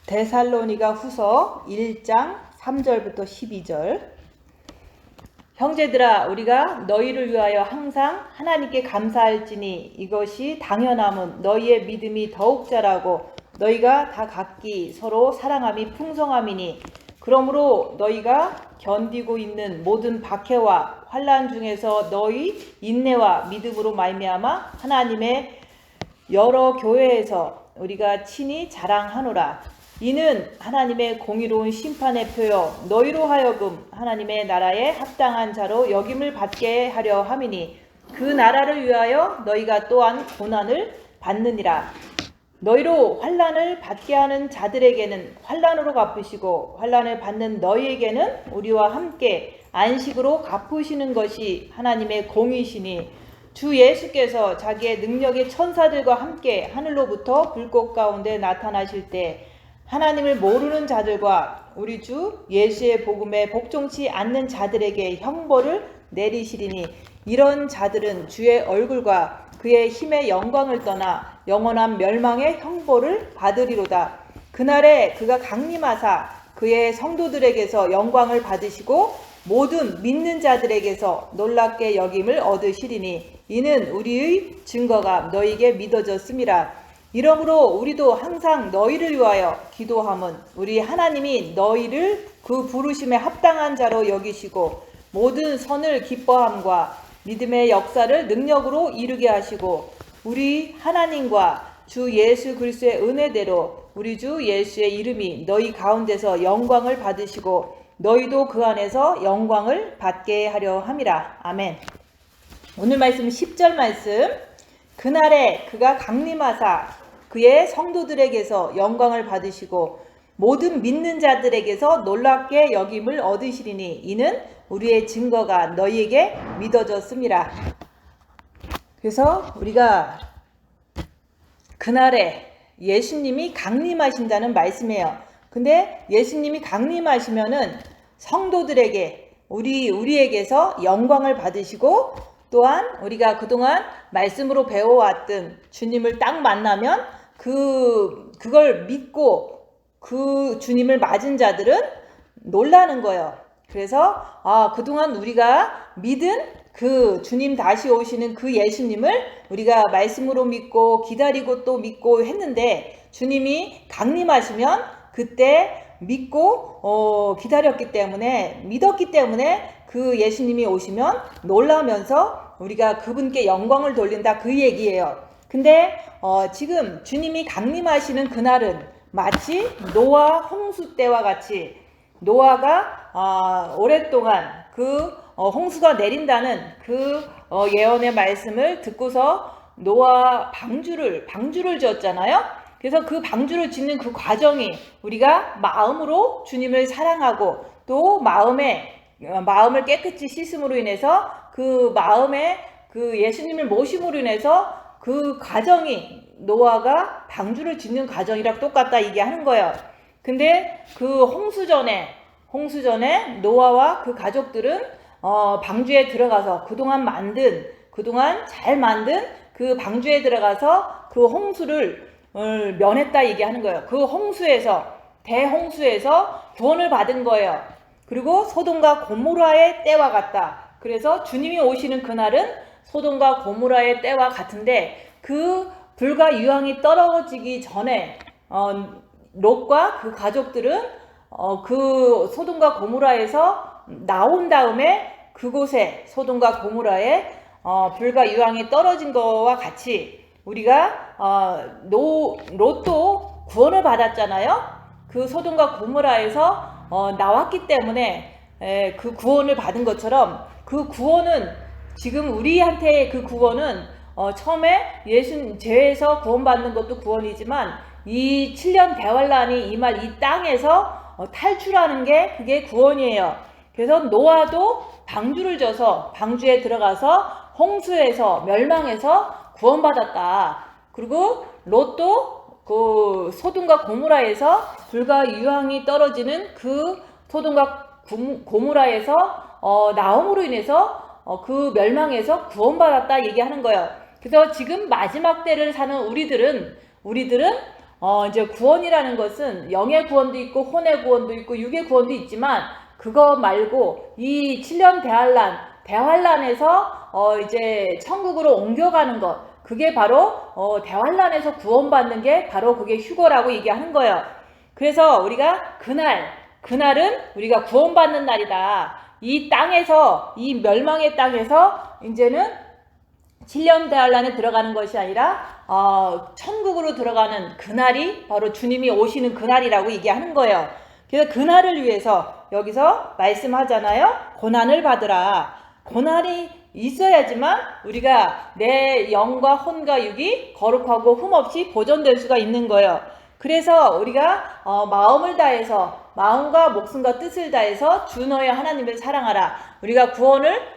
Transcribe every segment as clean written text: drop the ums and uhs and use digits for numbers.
데살로니가 후서 1장 3절부터 12절. 형제들아, 우리가 너희를 위하여 항상 하나님께 감사할지니 이것이 당연함은 너희의 믿음이 더욱 자라고 너희가 다 각기 서로 사랑함이 풍성함이니, 그러므로 너희가 견디고 있는 모든 박해와 환난 중에서 너희 인내와 믿음으로 말미암아 하나님의 여러 교회에서 우리가 친히 자랑하노라. 이는 하나님의 공의로운 심판의 표요 너희로 하여금 하나님의 나라에 합당한 자로 여김을 받게 하려 함이니, 그 나라를 위하여 너희가 또한 고난을 받느니라. 너희로 환난을 받게 하는 자들에게는 환난으로 갚으시고 환난을 받는 너희에게는 우리와 함께 안식으로 갚으시는 것이 하나님의 공의시니, 주 예수께서 자기의 능력의 천사들과 함께 하늘로부터 불꽃 가운데 나타나실 때 하나님을 모르는 자들과 우리 주 예수의 복음에 복종치 않는 자들에게 형벌을 내리시리니, 이런 자들은 주의 얼굴과 그의 힘의 영광을 떠나 영원한 멸망의 형벌을 받으리로다. 그날에 그가 강림하사 그의 성도들에게서 영광을 받으시고 모든 믿는 자들에게서 놀랍게 여김을 얻으시리니, 이는 우리의 증거가 너희에게 믿어졌음이라. 이러므로 우리도 항상 너희를 위하여 기도함은 우리 하나님이 너희를 그 부르심에 합당한 자로 여기시고 모든 선을 기뻐함과 믿음의 역사를 능력으로 이루게 하시고, 우리 하나님과 주 예수 그리스도의 은혜대로 우리 주 예수의 이름이 너희 가운데서 영광을 받으시고 너희도 그 안에서 영광을 받게 하려 함이라. 아멘. 오늘 말씀 10절 말씀. 그날에 그가 강림하사 그의 성도들에게서 영광을 받으시고 모든 믿는 자들에게서 놀랍게 여김을 얻으시리니, 이는 우리의 증거가 너희에게 믿어졌음이라. 그래서 우리가 그날에 예수님이 강림하신다는 말씀이에요. 근데 예수님이 강림하시면은 성도들에게 우리에게서 영광을 받으시고, 또한 우리가 그동안 말씀으로 배워왔던 주님을 딱 만나면 그걸 믿고 그 주님을 맞은 자들은 놀라는 거예요. 그래서 그동안 우리가 믿은 그 주님 다시 오시는 그 예수님을 우리가 말씀으로 믿고 기다리고 또 믿고 했는데, 주님이 강림하시면 그때 믿고 기다렸기 때문에, 믿었기 때문에 그 예수님이 오시면 놀라면서 우리가 그분께 영광을 돌린다, 그 얘기예요. 근데 지금 주님이 강림하시는 그날은 마치 노아 홍수 때와 같이, 노아가 오랫동안 그 홍수가 내린다는 그 예언의 말씀을 듣고서 노아 방주를 지었잖아요. 그래서 그 방주를 짓는 그 과정이 우리가 마음으로 주님을 사랑하고 또 마음을 깨끗이 씻음으로 인해서 그 마음에 그 예수님을 모심으로 인해서 그 과정이 노아가 방주를 짓는 과정이랑 똑같다, 이게 하는 거예요. 근데 그 홍수 전에 노아와 그 가족들은 방주에 들어가서 그동안 잘 만든 그 방주에 들어가서 그 홍수를 면했다 얘기하는 거예요. 그 대홍수에서 구원을 받은 거예요. 그리고 소돔과 고모라의 때와 같다. 그래서 주님이 오시는 그날은 소돔과 고모라의 때와 같은데, 그 불과 유황이 떨어지기 전에 롯과 그 가족들은 그 소돔과 고모라에서 나온 다음에 그곳에 소돔과 고모라에 불과 유황이 떨어진 것과 같이 우리가 롯도 구원을 받았잖아요. 그 소돔과 고모라에서 나왔기 때문에 그 구원을 받은 것처럼, 그 구원은 지금 우리한테 그 구원은 처음에 죄에서 구원받는 것도 구원이지만 이 7년 대환란이 임할 이 땅에서 탈출하는 게 그게 구원이에요. 그래서 노아도 방주를 져서 방주에 들어가서 홍수에서 멸망해서 구원받았다. 그리고 롯도 그 소돔과 고모라에서 불과 유황이 떨어지는 그 소돔과 고모라에서 나옴으로 인해서 그 멸망에서 구원받았다 얘기하는 거예요. 그래서 지금 마지막 때를 사는 우리들은 이제 구원이라는 것은 영의 구원도 있고 혼의 구원도 있고 육의 구원도 있지만 그거 말고 이 7년 대환란에서 이제 천국으로 옮겨가는 것, 그게 바로 대환란에서 구원받는 게 바로 그게 휴거라고 얘기하는 거예요. 그래서 우리가 그날은 우리가 구원받는 날이다. 이 땅에서, 이 멸망의 땅에서 이제는 7년 대환란에 들어가는 것이 아니라 천국으로 들어가는 그날이 바로 주님이 오시는 그날이라고 얘기하는 거예요. 그래서 그날을 위해서 여기서 말씀하잖아요. 고난을 받으라. 고난이 있어야지만 우리가 내 영과 혼과 육이 거룩하고 흠없이 보존될 수가 있는 거예요. 그래서 우리가 마음을 다해서, 마음과 목숨과 뜻을 다해서 주 너의 하나님을 사랑하라. 우리가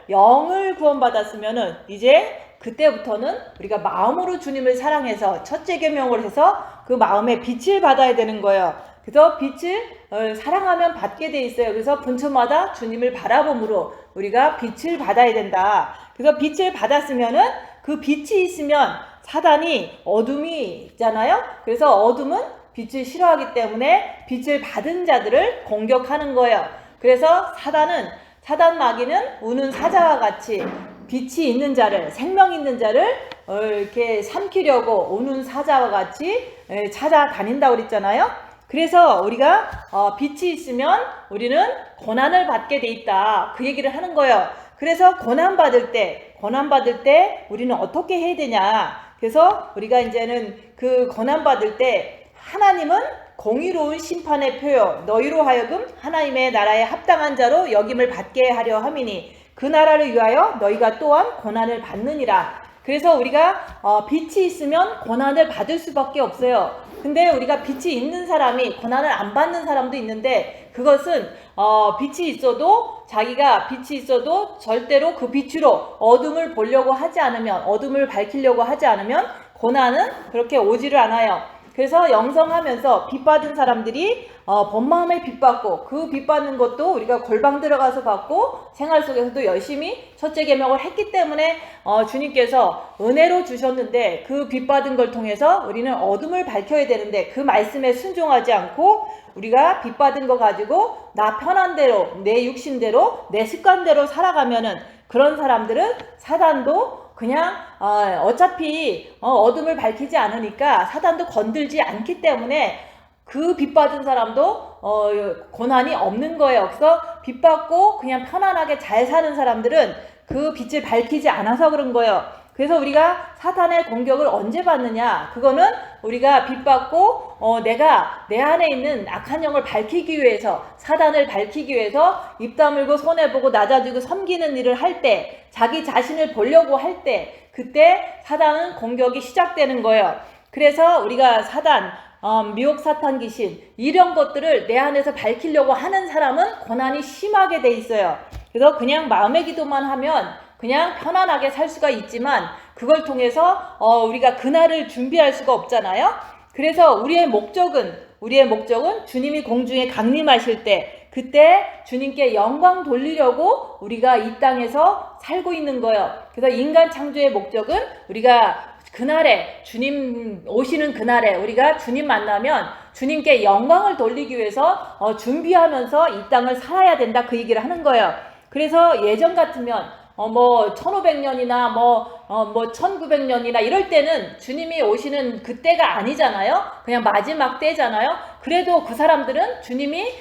영을 구원받았으면은 이제 그때부터는 우리가 마음으로 주님을 사랑해서 첫째 계명을 해서 그 마음에 빛을 받아야 되는 거예요. 그래서 빛을 사랑하면 받게 돼 있어요. 그래서 분초마다 주님을 바라봄으로 우리가 빛을 받아야 된다. 그래서 빛을 받았으면은 그 빛이 있으면 사단이 어둠이 있잖아요. 그래서 어둠은 빛을 싫어하기 때문에 빛을 받은 자들을 공격하는 거예요. 그래서 사단 마귀는 우는 사자와 같이 빛이 있는 자를, 생명 있는 자를 이렇게 삼키려고 우는 사자와 같이 찾아다닌다고 그랬잖아요. 그래서 우리가 빛이 있으면 우리는 고난을 받게 돼 있다. 그 얘기를 하는 거예요. 그래서 고난 받을 때 우리는 어떻게 해야 되냐. 그래서 우리가 이제는 그 고난 받을 때 하나님은 공의로운 심판의 표요 너희로 하여금 하나님의 나라에 합당한 자로 여김을 받게 하려 함이니 그 나라를 위하여 너희가 또한 고난을 받느니라. 그래서 우리가 빛이 있으면 고난을 받을 수밖에 없어요. 근데 우리가 빛이 있는 사람이 고난을 안 받는 사람도 있는데, 그것은 빛이 있어도 자기가 빛이 있어도 절대로 그 빛으로 어둠을 보려고 하지 않으면, 어둠을 밝히려고 하지 않으면 고난은 그렇게 오지를 않아요. 그래서 영성하면서 빛받은 사람들이 본마음에 빛받고, 그 빛받는 것도 우리가 골방 들어가서 받고 생활 속에서도 열심히 첫째 계명을 했기 때문에 주님께서 은혜로 주셨는데, 그 빛받은 걸 통해서 우리는 어둠을 밝혀야 되는데 그 말씀에 순종하지 않고 우리가 빛받은 거 가지고 나 편한 대로, 내 육신대로, 내 습관대로 살아가면은 그런 사람들은 사단도 그냥 어차피 어둠을 밝히지 않으니까 사단도 건들지 않기 때문에 그 빛받은 사람도 고난이 없는 거예요. 그래서 빛받고 그냥 편안하게 잘 사는 사람들은 그 빛을 밝히지 않아서 그런 거예요. 그래서 우리가 사탄의 공격을 언제 받느냐, 그거는 우리가 빛받고 내가 내 안에 있는 악한 영을 밝히기 위해서, 사단을 밝히기 위해서 입 다물고 손해보고 낮아지고 섬기는 일을 할 때, 자기 자신을 보려고 할 때, 그때 사단은 공격이 시작되는 거예요. 그래서 우리가 사단, 미혹 사탄 귀신, 이런 것들을 내 안에서 밝히려고 하는 사람은 고난이 심하게 돼 있어요. 그래서 그냥 마음의 기도만 하면 그냥 편안하게 살 수가 있지만, 그걸 통해서 우리가 그날을 준비할 수가 없잖아요. 그래서 우리의 목적은 주님이 공중에 강림하실 때, 그때 주님께 영광 돌리려고 우리가 이 땅에서 살고 있는 거예요. 그래서 인간 창조의 목적은 우리가 그날에, 주님 오시는 그날에 우리가 주님 만나면 주님께 영광을 돌리기 위해서 준비하면서 이 땅을 살아야 된다, 그 얘기를 하는 거예요. 그래서 예전 같으면 1500년이나 1900년이나 이럴 때는 주님이 오시는 그때가 아니잖아요. 그냥 마지막 때잖아요. 그래도 그 사람들은 주님이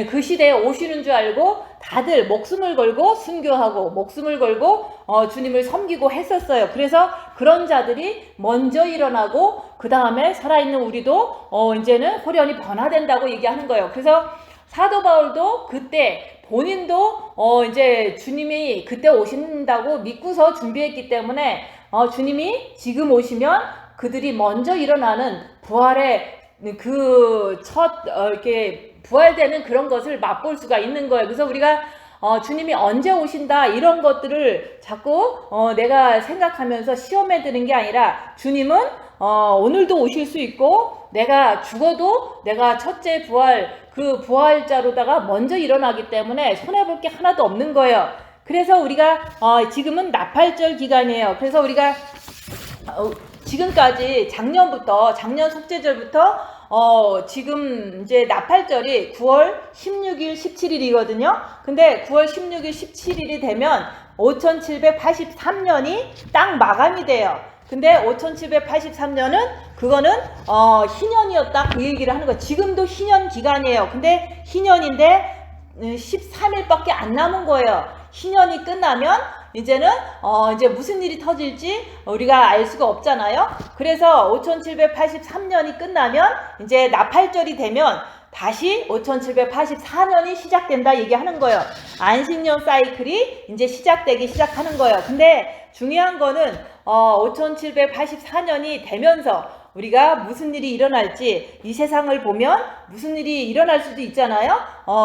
그 시대에 오시는 줄 알고 다들 목숨을 걸고 순교하고 목숨을 걸고 주님을 섬기고 했었어요. 그래서 그런 자들이 먼저 일어나고 그 다음에 살아있는 우리도 이제는 호련히 변화된다고 얘기하는 거예요. 그래서 사도 바울도 그때 본인도 이제 주님이 그때 오신다고 믿고서 준비했기 때문에 주님이 지금 오시면 그들이 먼저 일어나는 부활의 그 이렇게 부활되는 그런 것을 맛볼 수가 있는 거예요. 그래서 우리가 주님이 언제 오신다 이런 것들을 자꾸 내가 생각하면서 시험에 드는 게 아니라, 주님은 오늘도 오실 수 있고, 내가 죽어도 내가 첫째 그 부활자로다가 먼저 일어나기 때문에 손해볼 게 하나도 없는 거예요. 그래서 우리가 지금은 나팔절 기간이에요. 그래서 우리가 지금까지 작년 속죄절부터 지금 이제 나팔절이 9월 16일, 17일이거든요. 근데 9월 16일, 17일이 되면 5783년이 딱 마감이 돼요. 근데 5783년은 그거는 희년이었다 그 얘기를 하는 거예요. 지금도 희년 기간이에요. 근데 희년인데 13일밖에 안 남은 거예요. 희년이 끝나면 이제는 이제 무슨 일이 터질지 우리가 알 수가 없잖아요. 그래서 5783년이 끝나면 이제 나팔절이 되면 다시 5784년이 시작된다 얘기하는 거예요. 안식년 사이클이 이제 시작하는 거예요. 근데 중요한 거는 5784년이 되면서 우리가 무슨 일이 일어날지 이 세상을 보면 무슨 일이 일어날 수도 있잖아요.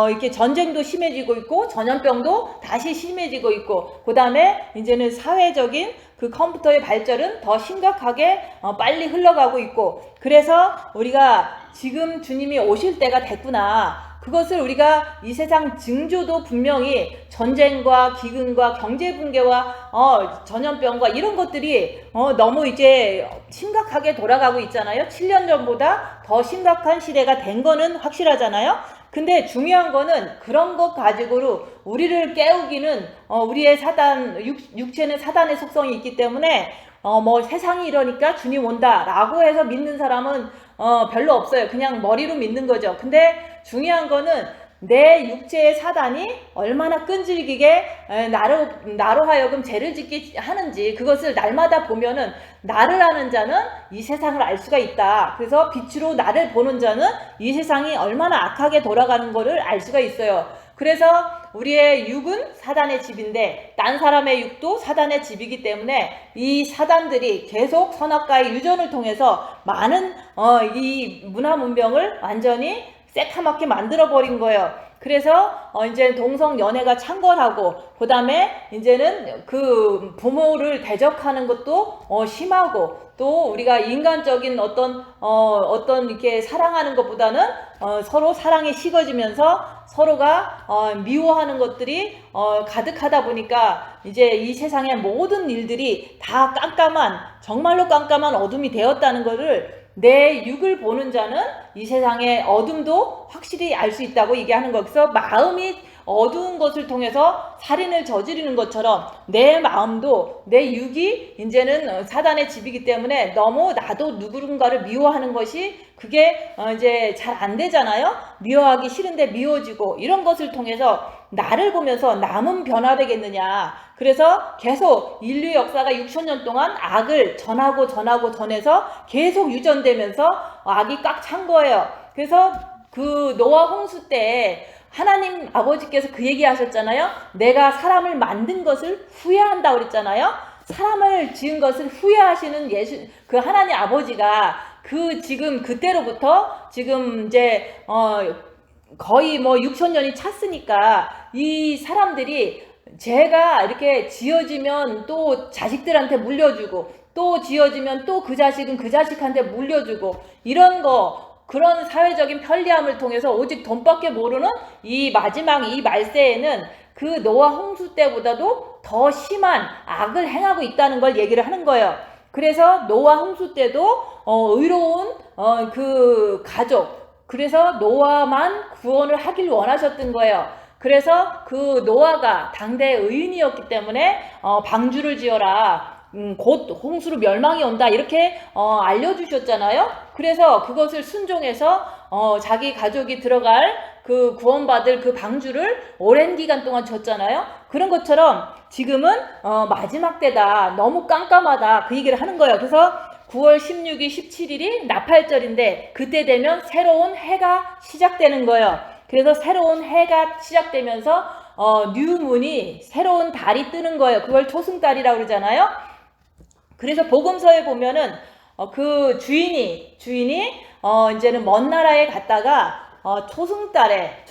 이렇게 전쟁도 심해지고 있고 전염병도 다시 심해지고 있고 그 다음에 이제는 사회적인 그 컴퓨터의 발전은 더 심각하게 빨리 흘러가고 있고 그래서 우리가 지금 주님이 오실 때가 됐구나. 그것을 우리가 이 세상 징조도 분명히 전쟁과 기근과 경제 붕괴와 전염병과 이런 것들이 너무 이제 심각하게 돌아가고 있잖아요. 7년 전보다 더 심각한 시대가 된 거는 확실하잖아요. 근데 중요한 거는 그런 것 가지고로 우리를 깨우기는 우리의 육체는 사단의 속성이 있기 때문에 뭐 세상이 이러니까 주님 온다 라고 해서 믿는 사람은 별로 없어요. 그냥 머리로 믿는 거죠. 근데 중요한 거는 내 육체의 사단이 얼마나 끈질기게 나로 하여금 죄를 짓게 하는지 그것을 날마다 보면은 나를 아는 자는 이 세상을 알 수가 있다. 그래서 빛으로 나를 보는 자는 이 세상이 얼마나 악하게 돌아가는 거를 알 수가 있어요. 그래서 우리의 육은 사단의 집인데 딴 사람의 육도 사단의 집이기 때문에 이 사단들이 계속 선악과의 유전을 통해서 많은 이 문화 문명을 완전히 새카맣게 만들어버린 거예요. 그래서 이제 동성 연애가 창궐하고 그 다음에 이제는 그 부모를 대적하는 것도 심하고 또 우리가 인간적인 어떤 이렇게 사랑하는 것보다는 서로 사랑이 식어지면서 서로가 미워하는 것들이 가득하다 보니까 이제 이 세상의 모든 일들이 다 정말로 깜깜한 어둠이 되었다는 것을 내 육을 보는 자는 이 세상의 어둠도 확실히 알 수 있다고 얘기하는 거기서 마음이 어두운 것을 통해서 살인을 저지르는 것처럼 내 마음도 내 육이 이제는 사단의 집이기 때문에 너무 나도 누군가를 미워하는 것이 그게 이제 잘 안 되잖아요. 미워하기 싫은데 미워지고 이런 것을 통해서 나를 보면서 남은 변화되겠느냐. 그래서 계속 인류 역사가 6,000년 동안 악을 전해서 계속 유전되면서 악이 꽉 찬 거예요. 그래서 그 노아 홍수 때 하나님 아버지께서 그 얘기 하셨잖아요. 내가 사람을 만든 것을 후회한다고 그랬잖아요. 사람을 지은 것을 후회하시는 그 하나님 아버지가 지금 그때로부터 지금 이제 거의 뭐 6,000년이 찼으니까 이 사람들이 죄가 이렇게 지어지면 또 자식들한테 물려주고 또 지어지면 또 그 자식은 그 자식한테 물려주고 이런 그런 사회적인 편리함을 통해서 오직 돈밖에 모르는 이 마지막 이 말세에는 그 노아 홍수 때보다도 더 심한 악을 행하고 있다는 걸 얘기를 하는 거예요. 그래서 노아 홍수 때도 의로운 그 가족, 그래서 노아만 구원을 하길 원하셨던 거예요. 그래서 그 노아가 당대의 의인이었기 때문에 방주를 지어라. 곧 홍수로 멸망이 온다 이렇게 알려주셨잖아요. 그래서 그것을 순종해서 자기 가족이 들어갈 그 구원받을 그 방주를 오랜 기간 동안 줬잖아요. 그런 것처럼 지금은 마지막 때다. 너무 깜깜하다. 그 얘기를 하는 거예요. 그래서 9월 16일, 17일이 나팔절인데 그때 되면 새로운 해가 시작되는 거예요. 그래서 새로운 해가 시작되면서 뉴문이 새로운 달이 뜨는 거예요. 그걸 초승달이라고 그러잖아요. 그래서 복음서에 보면은 그 주인이 이제는 먼 나라에 갔다가 초승달에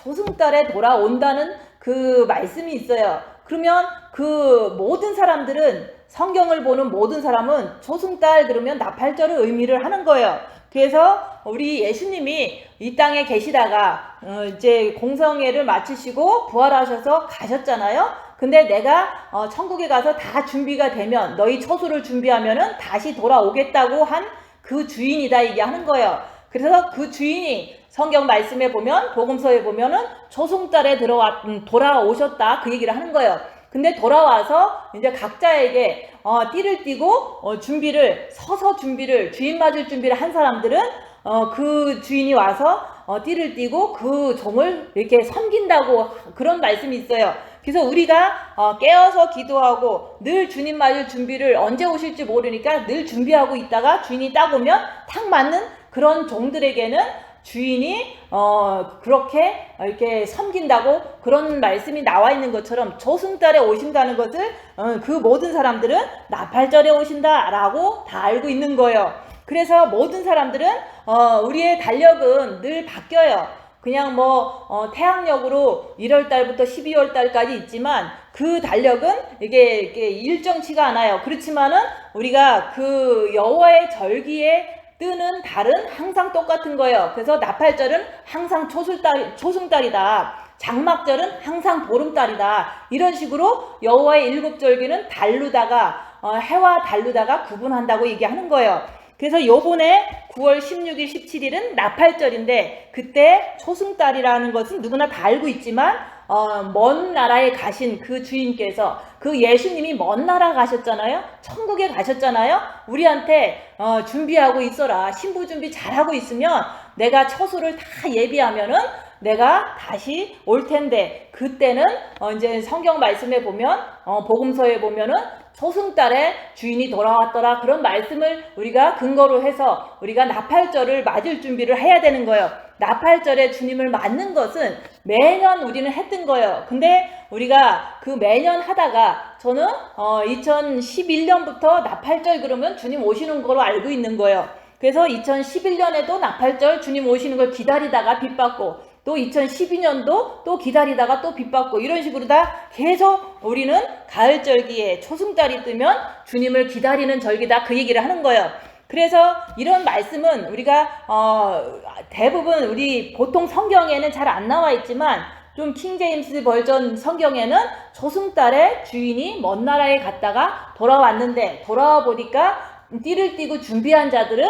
돌아온다는 그 말씀이 있어요. 그러면 그 모든 사람들은 성경을 보는 모든 사람은 초승달 그러면 나팔절의 의미를 하는 거예요. 그래서 우리 예수님이 이 땅에 계시다가 이제 공성회를 마치시고 부활하셔서 가셨잖아요. 근데 내가 천국에 가서 다 준비가 되면 너희 처소를 준비하면은 다시 돌아오겠다고 한 그 주인이다 얘기하는 거예요. 그래서 그 주인이 성경 말씀에 보면 복음서에 보면은 초승달에 돌아오셨다 그 얘기를 하는 거예요. 근데 돌아와서 이제 각자에게 띠를 띠고 서서 준비를 주인 맞을 준비를 한 사람들은 그 주인이 와서 띠를 띠고 그 종을 이렇게 섬긴다고 그런 말씀이 있어요. 그래서 우리가 깨어서 기도하고 늘 주님 맞을 준비를 언제 오실지 모르니까 늘 준비하고 있다가 주인이 딱 오면 탁 맞는 그런 종들에게는 주인이 그렇게 이렇게 섬긴다고 그런 말씀이 나와 있는 것처럼 초승달에 오신다는 것을 그 모든 사람들은 나팔절에 오신다라고 다 알고 있는 거예요. 그래서 모든 사람들은 우리의 달력은 늘 바뀌어요. 그냥 태양력으로 1월달부터 12월달까지 있지만 그 달력은 이게 일정치가 않아요. 그렇지만은 우리가 그 여호와의 절기에 뜨는 달은 항상 똑같은 거예요. 그래서 나팔절은 항상 초승달이다. 장막절은 항상 보름달이다. 이런 식으로 여호와의 일곱 절기는 해와 달루다가 구분한다고 얘기하는 거예요. 그래서 요번에 9월 16일, 17일은 나팔절인데 그때 초승달이라는 것은 누구나 다 알고 있지만 먼 나라에 가신 그 주인께서 그 예수님이 먼 나라 가셨잖아요. 천국에 가셨잖아요. 우리한테 준비하고 있어라. 신부 준비 잘하고 있으면 내가 처소를 다 예비하면은 내가 다시 올 텐데 그때는 이제 성경 말씀에 보면 복음서에 보면은 초승달에 주인이 돌아왔더라 그런 말씀을 우리가 근거로 해서 우리가 나팔절을 맞을 준비를 해야 되는 거예요. 나팔절에 주님을 맞는 것은 매년 우리는 했던 거예요. 근데 우리가 그 매년 하다가 저는 2011년부터 나팔절 그러면 주님 오시는 거로 알고 있는 거예요. 그래서 2011년에도 나팔절 주님 오시는 걸 기다리다가 빚받고 또 2012년도 또 기다리다가 또 빚받고 이런 식으로 다 계속 우리는 가을절기에 초승달이 뜨면 주님을 기다리는 절기다 그 얘기를 하는 거예요. 그래서 이런 말씀은 우리가 대부분 우리 보통 성경에는 잘 안 나와 있지만 좀 킹제임스 버전 성경에는 초승달에 주인이 먼 나라에 갔다가 돌아왔는데 돌아와 보니까 띠를 띠고 준비한 자들은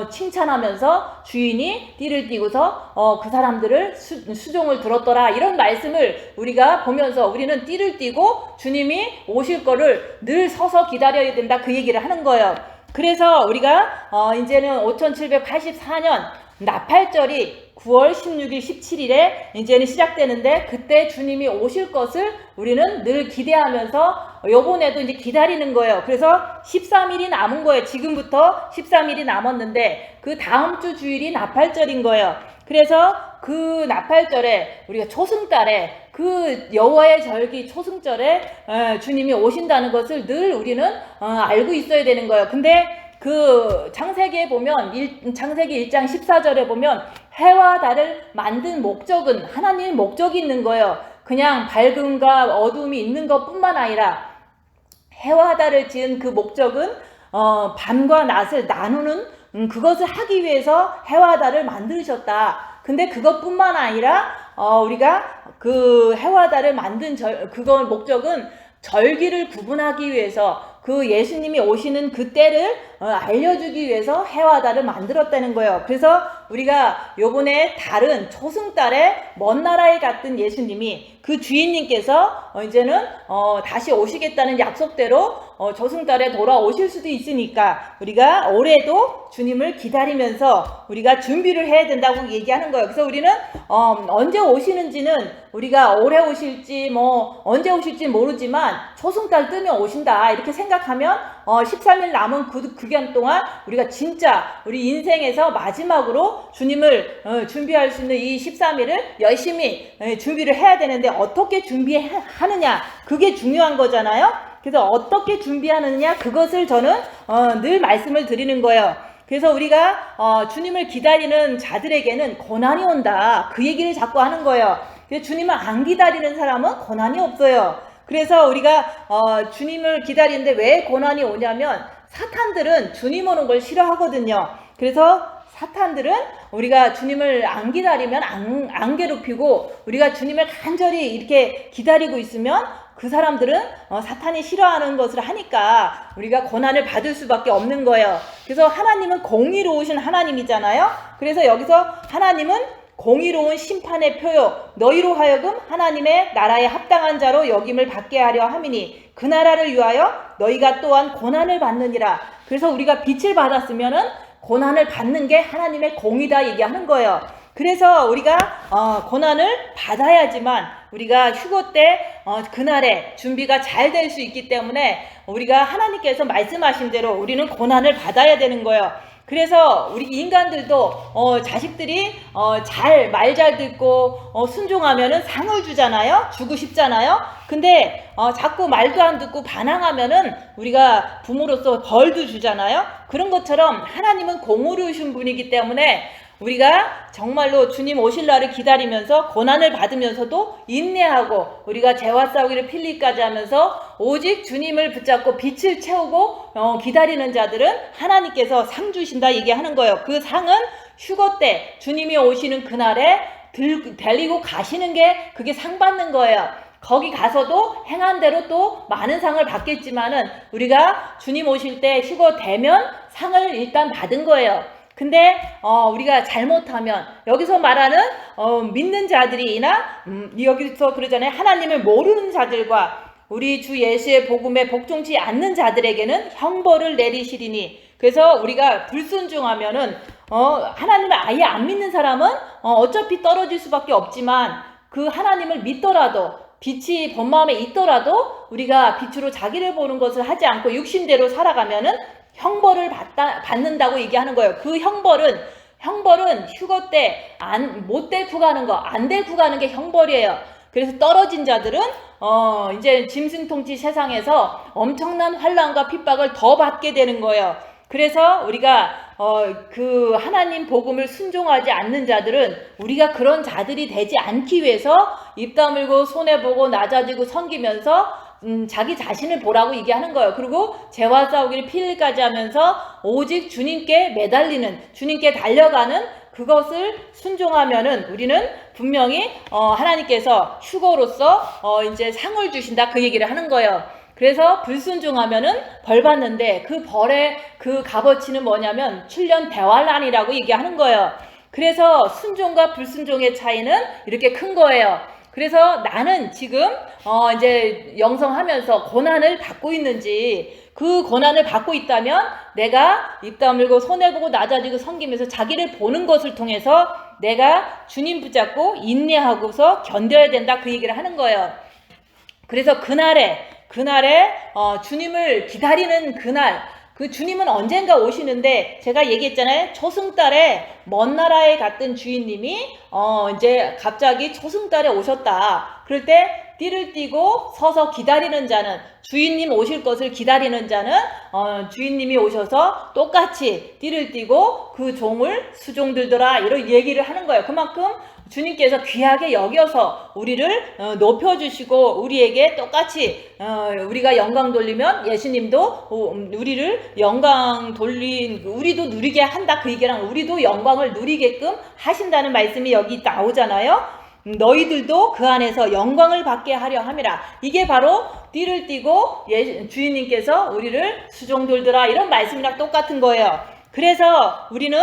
칭찬하면서 주인이 띠를 띠고서 그 사람들을 수종을 들었더라 이런 말씀을 우리가 보면서 우리는 띠를 띠고 주님이 오실 거를 늘 서서 기다려야 된다 그 얘기를 하는 거예요. 그래서 우리가 이제는 5784년 나팔절이 9월 16일 17일에 이제는 시작되는데 그때 주님이 오실 것을 우리는 늘 기대하면서 요번에도 이제 기다리는 거예요. 그래서 13일이 남은 거예요. 지금부터 13일이 남았는데 그 다음 주 주일이 나팔절인 거예요. 그래서 그 나팔절에 우리가 초승달에 그 여호와의 절기 초승절에 주님이 오신다는 것을 늘 우리는 알고 있어야 되는 거예요. 근데 그 창세기에 보면 창세기 1장 14절에 보면 해와 달을 만든 목적은 하나님의 목적이 있는 거예요. 그냥 밝음과 어두움이 있는 것뿐만 아니라 해와 달을 지은 그 목적은 밤과 낮을 나누는 그것을 하기 위해서 해와 달을 만드셨다. 근데 그것뿐만 아니라 우리가 그 해와 달을 만든 그거 목적은 절기를 구분하기 위해서 그 예수님이 오시는 그 때를 알려주기 위해서 해와 달을 만들었다는 거예요. 그래서 우리가 요번에 달은 초승달에 먼 나라에 갔던 예수님이 그 주인님께서 이제는 다시 오시겠다는 약속대로 초승달에 돌아오실 수도 있으니까 우리가 올해도 주님을 기다리면서 우리가 준비를 해야 된다고 얘기하는 거예요. 그래서 우리는 언제 오시는지는 우리가 올해 오실지 언제 오실지 모르지만 초승달 뜨면 오신다 이렇게 생각하면 13일 남은 그 기간 동안 우리가 진짜 우리 인생에서 마지막으로 주님을 준비할 수 있는 이 13일을 열심히 준비를 해야 되는데 어떻게 준비하느냐 그게 중요한 거잖아요. 그래서 어떻게 준비하느냐 그것을 저는 늘 말씀을 드리는 거예요. 그래서 우리가 주님을 기다리는 자들에게는 고난이 온다 그 얘기를 자꾸 하는 거예요. 그래서 주님을 안 기다리는 사람은 고난이 없어요. 그래서 우리가 주님을 기다리는데 왜 고난이 오냐면 사탄들은 주님 오는 걸 싫어하거든요. 그래서 사탄들은 우리가 주님을 안 기다리면 안 괴롭히고 우리가 주님을 간절히 이렇게 기다리고 있으면 그 사람들은 사탄이 싫어하는 것을 하니까 우리가 고난을 받을 수밖에 없는 거예요. 그래서 하나님은 공의로우신 하나님이잖아요. 그래서 여기서 하나님은 공의로운 심판의 표요 너희로 하여금 하나님의 나라에 합당한 자로 여김을 받게 하려 함이니 그 나라를 위하여 너희가 또한 고난을 받느니라. 그래서 우리가 빛을 받았으면은 고난을 받는 게 하나님의 공의다 얘기하는 거예요. 그래서 우리가 고난을 받아야지만 우리가 휴거 때 그날에 준비가 잘 될 수 있기 때문에 우리가 하나님께서 말씀하신 대로 우리는 고난을 받아야 되는 거예요. 그래서 우리 인간들도 자식들이 말 잘 듣고 순종하면은 상을 주잖아요. 주고 싶잖아요. 근데 자꾸 말도 안 듣고 반항하면은 우리가 부모로서 벌도 주잖아요. 그런 것처럼 하나님은 공의로우신 분이기 때문에 우리가 정말로 주님 오실 날을 기다리면서 고난을 받으면서도 인내하고 우리가 죄와 싸우기를 필리까지 하면서 오직 주님을 붙잡고 빛을 채우고 기다리는 자들은 하나님께서 상 주신다 얘기하는 거예요. 그 상은 휴거 때 주님이 오시는 그날에 데리고 가시는 게 그게 상 받는 거예요. 거기 가서도 행한 대로 또 많은 상을 받겠지만은 우리가 주님 오실 때 휴거 되면 상을 일단 받은 거예요. 근데 우리가 잘못하면 여기서 말하는 믿는 자들이나 여기서 그러잖아요. 하나님을 모르는 자들과 우리 주 예수의 복음에 복종치 않는 자들에게는 형벌을 내리시리니. 그래서 우리가 불순종하면은 하나님을 아예 안 믿는 사람은 어차피 떨어질 수밖에 없지만 그 하나님을 믿더라도 빛이 본 마음에 있더라도 우리가 빛으로 자기를 보는 것을 하지 않고 육신대로 살아가면은 형벌을 받는다고 얘기하는 거예요. 그 형벌은 휴거 때 못 데리고 가는 거, 안 데리고 가는 게 형벌이에요. 그래서 떨어진 자들은 이제 짐승통치 세상에서 엄청난 환난과 핍박을 더 받게 되는 거예요. 그래서 우리가 그 하나님 복음을 순종하지 않는 자들은 우리가 그런 자들이 되지 않기 위해서 입 다물고 손해보고 낮아지고 섬기면서 자기 자신을 보라고 얘기하는 거예요. 그리고 죄와 싸우기를 필까지 하면서 오직 주님께 매달리는, 주님께 달려가는 그것을 순종하면은 우리는 분명히 하나님께서 휴거로서 이제 상을 주신다 그 얘기를 하는 거예요. 그래서 불순종하면은 벌 받는데 그 벌의 그 값어치는 뭐냐면 7년 대환란이라고 얘기하는 거예요. 그래서 순종과 불순종의 차이는 이렇게 큰 거예요. 그래서 나는 지금 이제 영성하면서 고난을 받고 있는지, 그 고난을 받고 있다면 내가 입 다물고 손해보고 낮아지고 섬기면서 자기를 보는 것을 통해서 내가 주님 붙잡고 인내하고서 견뎌야 된다 그 얘기를 하는 거예요. 그래서 그날에 주님을 기다리는 그날, 그 주님은 언젠가 오시는데 제가 얘기했잖아요. 초승달에 먼 나라에 갔던 주인님이 이제 갑자기 초승달에 오셨다. 그럴 때 띠를 띠고 서서 기다리는 자는, 주인님 오실 것을 기다리는 자는 주인님이 오셔서 똑같이 띠를 띠고 그 종을 수종들더라 이런 얘기를 하는 거예요. 그만큼 주님께서 귀하게 여겨서 우리를 높여주시고 우리에게 똑같이 우리가 영광 돌리면 예수님도 우리를 영광 돌린 우리도 누리게 한다 그 얘기랑 우리도 영광을 누리게끔 하신다는 말씀이 여기 나오잖아요. 너희들도 그 안에서 영광을 받게 하려 함이라. 이게 바로 띠를 띠고 주인님께서 우리를 수종돌더라 이런 말씀이랑 똑같은 거예요. 그래서 우리는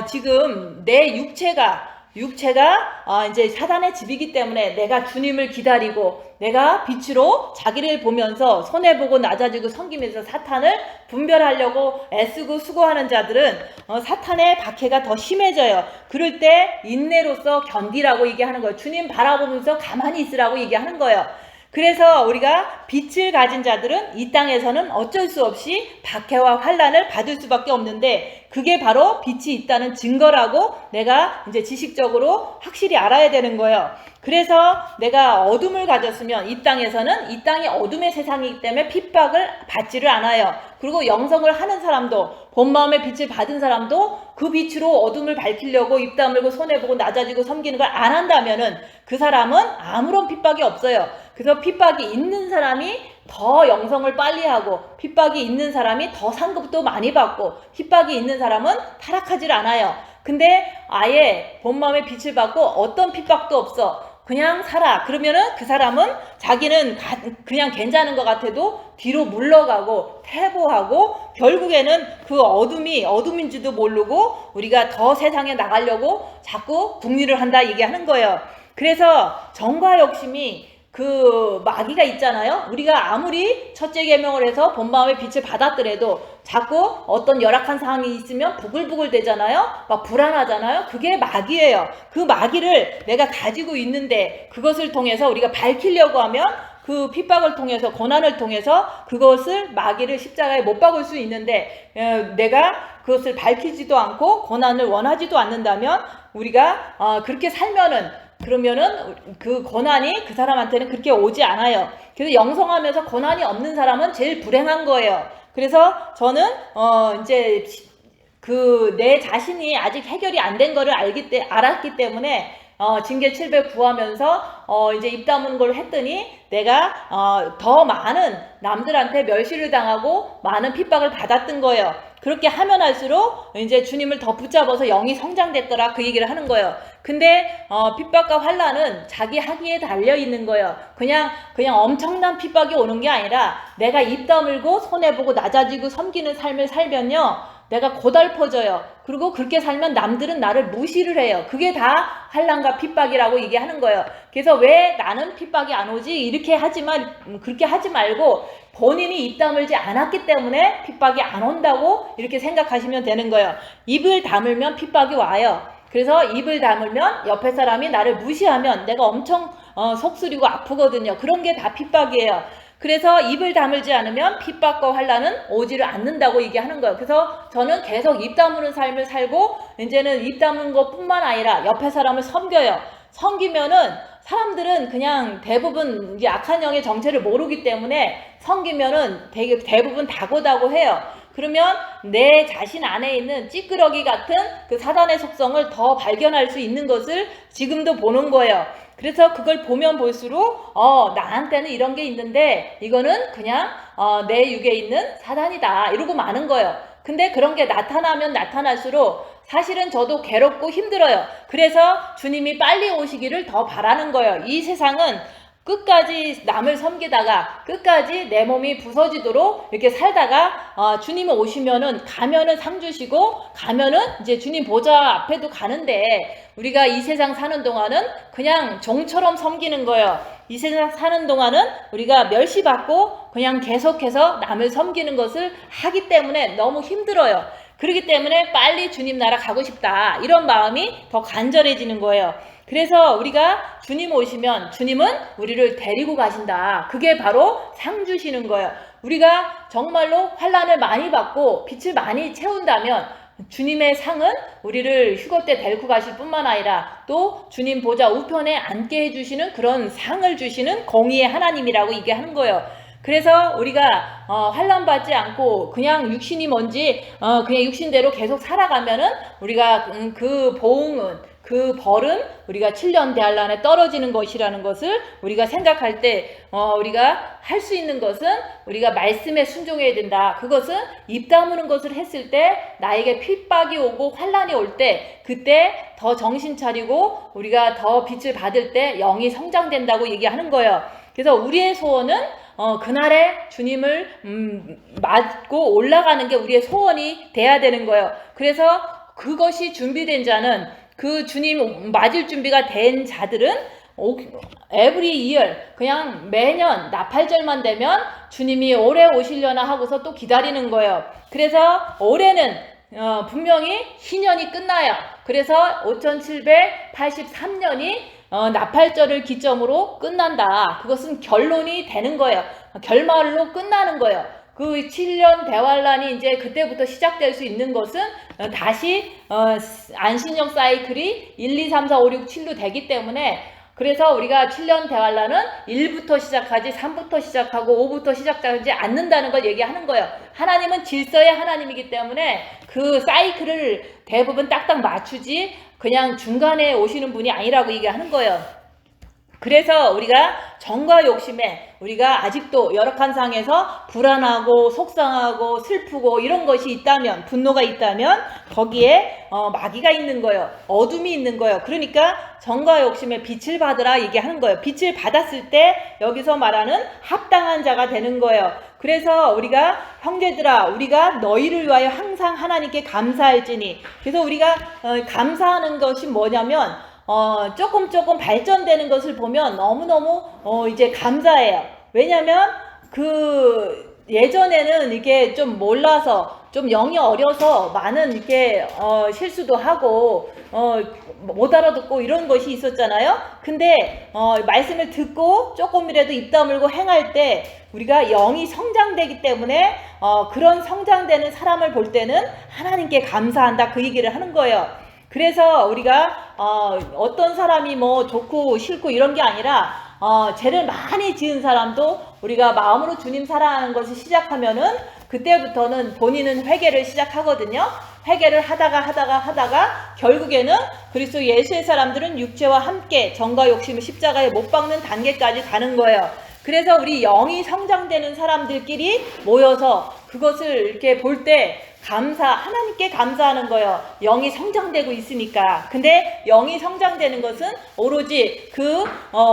지금 내 육체가 이제 사단의 집이기 때문에 내가 주님을 기다리고 내가 빛으로 자기를 보면서 손해보고 낮아지고 섬기면서 사탄을 분별하려고 애쓰고 수고하는 자들은 사탄의 박해가 더 심해져요. 그럴 때 인내로서 견디라고 얘기하는 거예요. 주님 바라보면서 가만히 있으라고 얘기하는 거예요. 그래서 우리가 빛을 가진 자들은 이 땅에서는 어쩔 수 없이 박해와 환난을 받을 수밖에 없는데 그게 바로 빛이 있다는 증거라고 내가 이제 지식적으로 확실히 알아야 되는 거예요. 그래서 내가 어둠을 가졌으면 이 땅에서는 이 땅이 어둠의 세상이기 때문에 핍박을 받지를 않아요. 그리고 영성을 하는 사람도 본 마음의 빛을 받은 사람도 그 빛으로 어둠을 밝히려고 입 다물고 손해보고 낮아지고 섬기는 걸 안 한다면은 그 사람은 아무런 핍박이 없어요. 그래서 핍박이 있는 사람이 더 영성을 빨리 하고 핍박이 있는 사람이 더 상급도 많이 받고 핍박이 있는 사람은 타락하질 않아요. 근데 아예 본 마음의 빛을 받고 어떤 핍박도 없어. 그냥 살아. 그러면은 그 사람은 자기는 그냥 괜찮은 것 같아도 뒤로 물러가고 퇴보하고 결국에는 그 어둠이 어둠인지도 모르고 우리가 더 세상에 나가려고 자꾸 궁리를 한다 얘기하는 거예요. 그래서 정과 욕심이 그 마귀가 있잖아요. 우리가 아무리 첫째 계명을 해서 본 마음의 빛을 받았더라도 자꾸 어떤 열악한 상황이 있으면 부글부글 되잖아요. 막 불안하잖아요. 그게 마귀예요. 그 마귀를 내가 가지고 있는데 그것을 통해서 우리가 밝히려고 하면 그 핍박을 통해서 고난을 통해서 그것을 마귀를 십자가에 못 박을 수 있는데 내가 그것을 밝히지도 않고 고난을 원하지도 않는다면 우리가 그렇게 살면은 그러면은 그 고난이 그 사람한테는 그렇게 오지 않아요. 그래서 영성하면서 고난이 없는 사람은 제일 불행한 거예요. 그래서 저는 이제 그 내 자신이 아직 해결이 안 된 거를 알았기 때문에 징계 700 구하면서 이제 입 다문 걸 했더니 내가 더 많은 남들한테 멸시를 당하고 많은 핍박을 받았던 거예요. 그렇게 하면 할수록 이제 주님을 더 붙잡아서 영이 성장됐더라 그 얘기를 하는 거예요. 근데 핍박과 환난은 자기 학위에 달려 있는 거예요. 그냥 엄청난 핍박이 오는 게 아니라 내가 입 다물고 손해보고 낮아지고 섬기는 삶을 살면요 내가 고달퍼져요. 그리고 그렇게 살면 남들은 나를 무시를 해요. 그게 다 환난과 핍박이라고 얘기하는 거예요. 그래서 왜 나는 핍박이 안 오지? 이렇게 그렇게 하지 말고 본인이 입 다물지 않았기 때문에 핍박이 안 온다고 이렇게 생각하시면 되는 거예요. 입을 다물면 핍박이 와요. 그래서 입을 다물면 옆에 사람이 나를 무시하면 내가 엄청 속쓰리고 아프거든요. 그런 게 다 핍박이에요. 그래서 입을 다물지 않으면 핍박과 환난은 오지를 않는다고 얘기하는 거예요. 그래서 저는 계속 입 다무는 삶을 살고 이제는 입 다무는 것뿐만 아니라 옆에 사람을 섬겨요. 섬기면은 사람들은 그냥 대부분 이제 악한 영의 정체를 모르기 때문에 섬기면은 대부분 다고다고해요. 그러면 내 자신 안에 있는 찌끄러기 같은 그 사단의 속성을 더 발견할 수 있는 것을 지금도 보는 거예요. 그래서 그걸 보면 볼수록 나한테는 이런 게 있는데 이거는 그냥 내 육에 있는 사단이다 이러고 마는 거예요. 근데 그런 게 나타나면 나타날수록 사실은 저도 괴롭고 힘들어요. 그래서 주님이 빨리 오시기를 더 바라는 거예요. 이 세상은 끝까지 남을 섬기다가 끝까지 내 몸이 부서지도록 이렇게 살다가 주님이 오시면은 가면은 상 주시고 가면은 이제 주님 보좌 앞에도 가는데 우리가 이 세상 사는 동안은 그냥 종처럼 섬기는 거예요. 이 세상 사는 동안은 우리가 멸시받고 그냥 계속해서 남을 섬기는 것을 하기 때문에 너무 힘들어요. 그렇기 때문에 빨리 주님 나라 가고 싶다 이런 마음이 더 간절해지는 거예요. 그래서 우리가 주님 오시면 주님은 우리를 데리고 가신다. 그게 바로 상 주시는 거예요. 우리가 정말로 환난을 많이 받고 빛을 많이 채운다면 주님의 상은 우리를 휴거 때 데리고 가실 뿐만 아니라 또 주님 보좌 우편에 앉게 해주시는 그런 상을 주시는 공의의 하나님이라고 얘기하는 거예요. 그래서 우리가 환난 받지 않고 그냥 육신이 뭔지 그냥 육신대로 계속 살아가면은 우리가 그 보응은 그 벌은 우리가 7년 대환란에 떨어지는 것이라는 것을 우리가 생각할 때 우리가 할 수 있는 것은 우리가 말씀에 순종해야 된다. 그것은 입 다무는 것을 했을 때 나에게 핍박이 오고 환란이 올 때 그때 더 정신 차리고 우리가 더 빛을 받을 때 영이 성장된다고 얘기하는 거예요. 그래서 우리의 소원은 그날에 주님을 맞고 올라가는 게 우리의 소원이 돼야 되는 거예요. 그래서 그것이 준비된 자는 그 주님 맞을 준비가 된 자들은 every year 그냥 매년 나팔절만 되면 주님이 올해 오시려나 하고서 또 기다리는 거예요. 그래서 올해는 분명히 희년이 끝나요. 그래서 5783년이 나팔절을 기점으로 끝난다. 그것은 결론이 되는 거예요. 결말로 끝나는 거예요. 그 7년 대환란이 이제 그때부터 시작될 수 있는 것은 다시 안신령 사이클이 1, 2, 3, 4, 5, 6, 7로 되기 때문에 그래서 우리가 7년 대환란은 1부터 시작하지 3부터 시작하고 5부터 시작하지 않는다는 걸 얘기하는 거예요. 하나님은 질서의 하나님이기 때문에 그 사이클을 대부분 딱딱 맞추지 그냥 중간에 오시는 분이 아니라고 얘기하는 거예요. 그래서 우리가 정과 욕심에 우리가 아직도 열악한 상에서 불안하고 속상하고 슬프고 이런 것이 있다면, 분노가 있다면 거기에 마귀가 있는 거예요. 어둠이 있는 거예요. 그러니까 정과 욕심에 빛을 받으라 얘기하는 거예요. 빛을 받았을 때 여기서 말하는 합당한 자가 되는 거예요. 그래서 우리가 형제들아, 우리가 너희를 위하여 항상 하나님께 감사할지니. 그래서 우리가 감사하는 것이 뭐냐면 조금 발전되는 것을 보면 너무너무 이제 감사해요. 왜냐면 예전에는 이게 좀 몰라서 좀 영이 어려서 많은 이렇게 실수도 하고 못 알아듣고 이런 것이 있었잖아요. 근데 말씀을 듣고 조금이라도 입 다물고 행할 때 우리가 영이 성장되기 때문에 그런 성장되는 사람을 볼 때는 하나님께 감사한다, 그 얘기를 하는 거예요. 그래서 우리가 어떤 사람이 뭐 좋고 싫고 이런 게 아니라 죄를 많이 지은 사람도 우리가 마음으로 주님 사랑하는 것을 시작하면은 그때부터는 본인은 회개를 시작하거든요. 회개를 하다가 결국에는 그리스도 예수의 사람들은 육체와 함께 정과 욕심을 십자가에 못 박는 단계까지 가는 거예요. 그래서 우리 영이 성장되는 사람들끼리 모여서 그것을 이렇게 볼 때 하나님께 감사하는 거예요. 영이 성장되고 있으니까. 근데 영이 성장되는 것은 오로지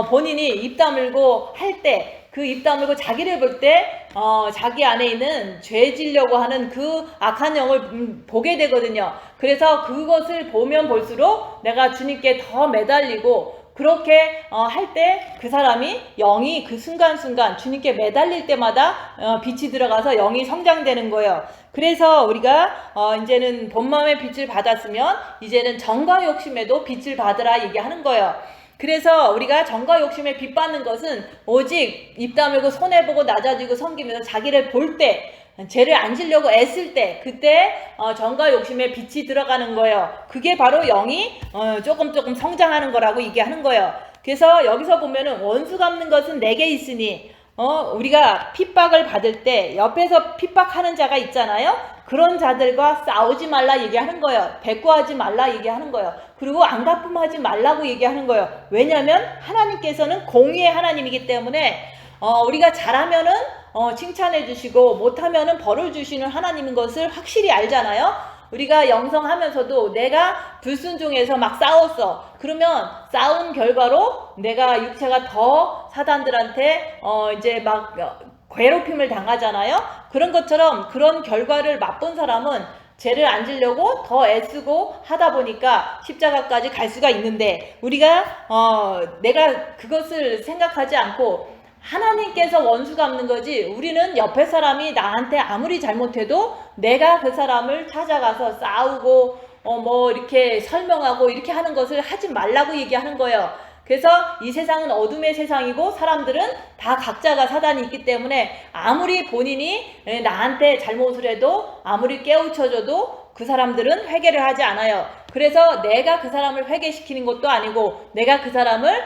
본인이 입 다물고 할 때, 그 입 다물고 자기를 볼 때 자기 안에 있는 죄 지려고 하는 그 악한 영을 보게 되거든요. 그래서 그것을 보면 볼수록 내가 주님께 더 매달리고, 그렇게 할 때 그 사람이 영이 그 순간순간 주님께 매달릴 때마다 빛이 들어가서 영이 성장되는 거예요. 그래서 우리가 이제는 본마음의 빛을 받았으면 이제는 정과 욕심에도 빛을 받으라 얘기하는 거예요. 그래서 우리가 정과 욕심에 빛 받는 것은 오직 입 다물고 손해보고 낮아지고 섬기면서 자기를 볼 때, 죄를 안 지려고 애쓸 때, 그때 정과 욕심에 빛이 들어가는 거예요. 그게 바로 영이 조금 성장하는 거라고 얘기하는 거예요. 그래서 여기서 보면은 원수 갚는 것은 내게 있으니, 우리가 핍박을 받을 때 옆에서 핍박하는 자가 있잖아요. 그런 자들과 싸우지 말라 얘기하는 거예요. 대꾸하지 말라 얘기하는 거예요. 그리고 안 갚음하지 말라고 얘기하는 거예요. 왜냐하면 하나님께서는 공의의 하나님이기 때문에 우리가 잘하면은 칭찬해 주시고 못하면은 벌을 주시는 하나님인 것을 확실히 알잖아요. 우리가 영성하면서도 내가 불순종해서 막 싸웠어. 그러면 싸운 결과로 내가 육체가 더 사단들한테 이제 막 괴롭힘을 당하잖아요. 그런 것처럼 그런 결과를 맛본 사람은 죄를 안 지려고 더 애쓰고 하다 보니까 십자가까지 갈 수가 있는데, 우리가 내가 그것을 생각하지 않고 하나님께서 원수 갚는 거지, 우리는 옆에 사람이 나한테 아무리 잘못해도 내가 그 사람을 찾아가서 싸우고 뭐 이렇게 설명하고 이렇게 하는 것을 하지 말라고 얘기하는 거예요. 그래서 이 세상은 어둠의 세상이고 사람들은 다 각자가 사단이 있기 때문에 아무리 본인이 나한테 잘못을 해도 아무리 깨우쳐줘도 그 사람들은 회개를 하지 않아요. 그래서 내가 그 사람을 회개시키는 것도 아니고 내가 그 사람을